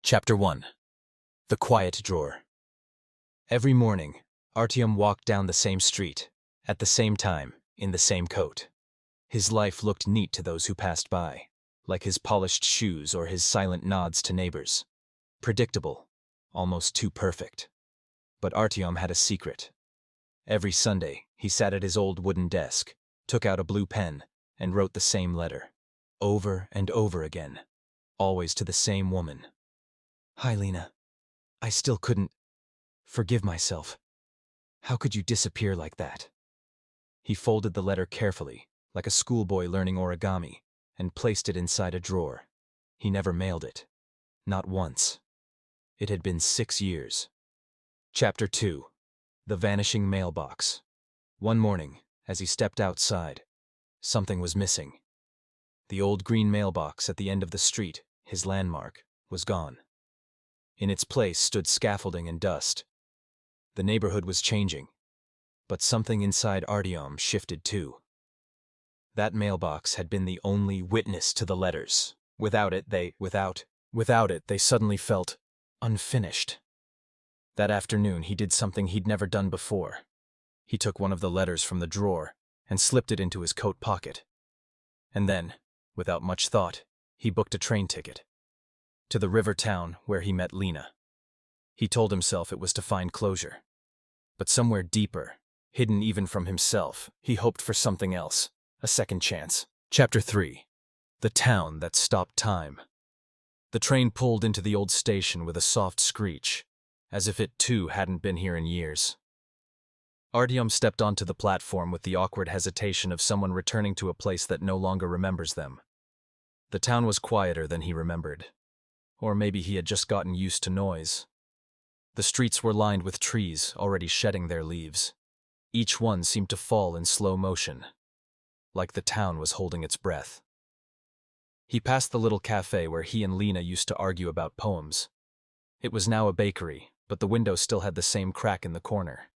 Chapter 1. The Quiet Drawer. Every morning, Artyom walked down the same street, at the same time, in the same coat. His life looked neat to those who passed by, like his polished shoes or his silent nods to neighbors. Predictable, almost too perfect. But Artyom had a secret. Every Sunday, he sat at his old wooden desk, took out a blue pen, and wrote the same letter. Over and over again, always to the same woman. Hi, Lena. I still couldn't forgive myself. How could you disappear like that? He folded the letter carefully, like a schoolboy learning origami, and placed it inside a drawer. He never mailed it. Not once. It had been 6 years. Chapter 2. The Vanishing Mailbox. One morning, as he stepped outside, something was missing. The old green mailbox at the end of the street, his landmark, was gone. In its place stood scaffolding and dust. The neighborhood was changing, but something inside Artyom shifted too. That mailbox had been the only witness to the letters. Without it, they suddenly felt unfinished. That afternoon, he did something he'd never done before. He took one of the letters from the drawer and slipped it into his coat pocket. And then, without much thought, he booked a train ticket to the river town where he met Lena. He told himself it was to find closure. But somewhere deeper, hidden even from himself, he hoped for something else, a second chance. Chapter 3. The Town That Stopped Time. The train pulled into the old station with a soft screech, as if it too hadn't been here in years. Artyom stepped onto the platform with the awkward hesitation of someone returning to a place that no longer remembers them. The town was quieter than he remembered. Or maybe he had just gotten used to noise. The streets were lined with trees already shedding their leaves. Each one seemed to fall in slow motion, like the town was holding its breath. He passed the little cafe where he and Lena used to argue about poems. It was now a bakery, but the window still had the same crack in the corner.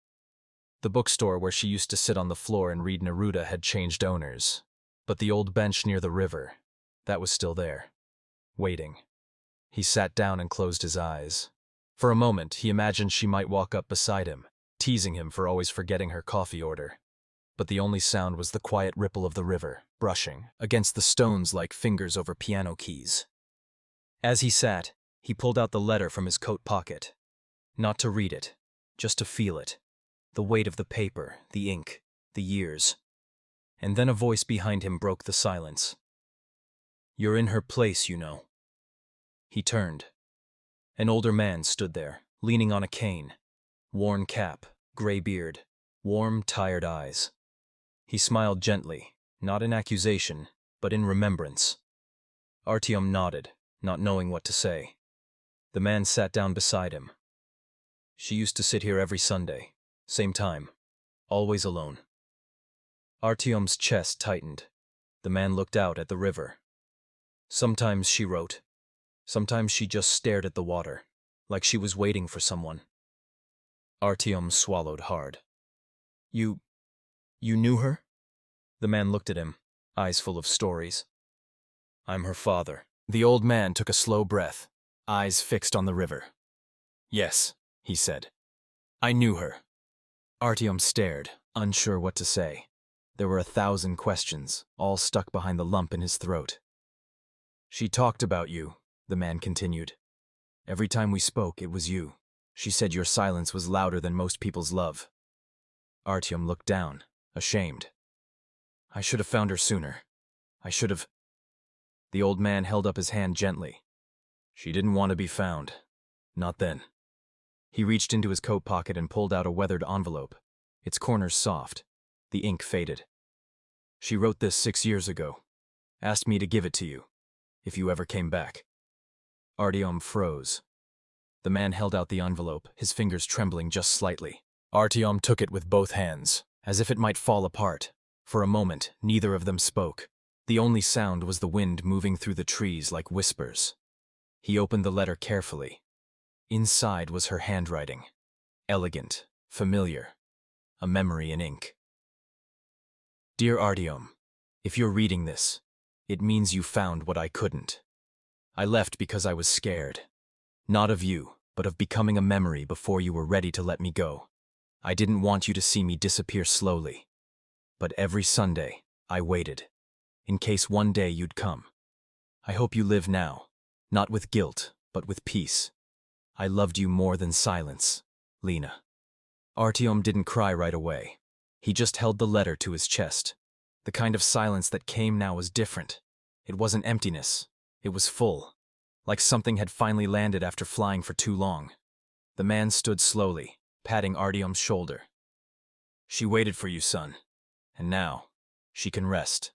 The bookstore where she used to sit on the floor and read Neruda had changed owners, but the old bench near the river, that was still there, waiting. He sat down and closed his eyes. For a moment, he imagined she might walk up beside him, teasing him for always forgetting her coffee order. But the only sound was the quiet ripple of the river, brushing against the stones like fingers over piano keys. As he sat, he pulled out the letter from his coat pocket. Not to read it, just to feel it. The weight of the paper, the ink, the years. And then a voice behind him broke the silence. "You're in her place, you know." He turned. An older man stood there, leaning on a cane. Worn cap, gray beard, warm, tired eyes. He smiled gently, not in accusation, but in remembrance. Artyom nodded, not knowing what to say. The man sat down beside him. "She used to sit here every Sunday, same time, always alone." Artyom's chest tightened. The man looked out at the river. Sometimes she wrote. Sometimes she just stared at the water, like she was waiting for someone. Artyom swallowed hard. You knew her?" The man looked at him, eyes full of stories. "I'm her father." The old man took a slow breath, eyes fixed on the river. "Yes," he said. "I knew her." Artyom stared, unsure what to say. There were 1,000 questions, all stuck behind the lump in his throat. "She talked about you," the man continued. "Every time we spoke, it was you. She said your silence was louder than most people's love." Artyom looked down, ashamed. "I should have found her sooner. I should have—" The old man held up his hand gently. "She didn't want to be found. Not then." He reached into his coat pocket and pulled out a weathered envelope, its corners soft, the ink faded. "She wrote this 6 years ago. Asked me to give it to you, if you ever came back." Artyom froze. The man held out the envelope, his fingers trembling just slightly. Artyom took it with both hands, as if it might fall apart. For a moment, neither of them spoke. The only sound was the wind moving through the trees like whispers. He opened the letter carefully. Inside was her handwriting. Elegant, familiar, a memory in ink. "Dear Artyom, if you're reading this, it means you found what I couldn't. I left because I was scared. Not of you, but of becoming a memory before you were ready to let me go. I didn't want you to see me disappear slowly. But every Sunday, I waited, in case one day you'd come. I hope you live now, not with guilt, but with peace. I loved you more than silence, Lena. Artyom didn't cry right away. He just held the letter to his chest. The kind of silence that came now was different. It wasn't emptiness. It was full, like something had finally landed after flying for too long. The man stood slowly, patting Artyom's shoulder. She waited for you, son. And now, she can rest.